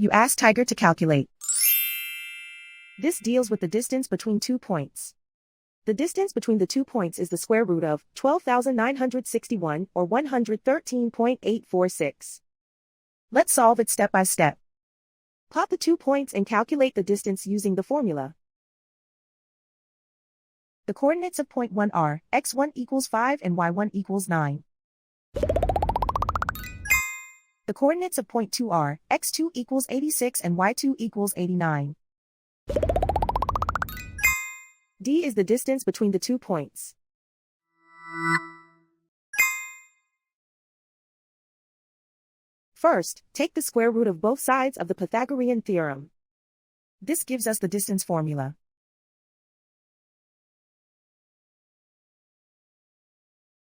You ask Tiger to calculate. This deals with the distance between 2 points. The distance between the 2 points is the square root of 12,961 or 113.846. Let's solve it step by step. Plot the 2 points and calculate the distance using the formula. The coordinates of point 1 are x1 equals 5 and y1 equals 9. The coordinates of point 2 are x2 equals 86 and y2 equals 89. D is the distance between the 2 points. First, take the square root of both sides of the Pythagorean theorem. This gives us the distance formula.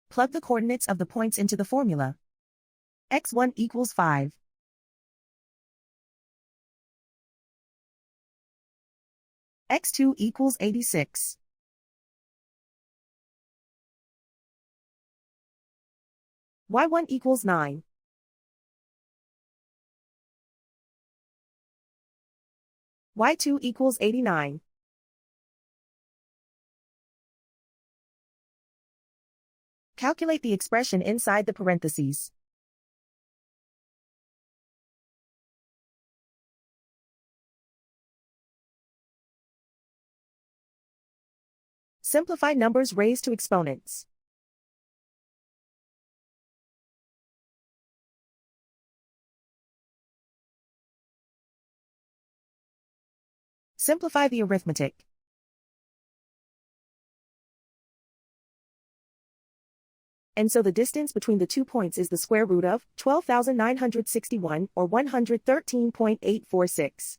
Plug the coordinates of the points into the formula. x1 equals 5. x2 equals 86. y1 equals 9. y2 equals 89. Calculate the expression inside the parentheses. Simplify numbers raised to exponents. Simplify the arithmetic. And so the distance between the 2 points is the square root of 12,961 or 113.846.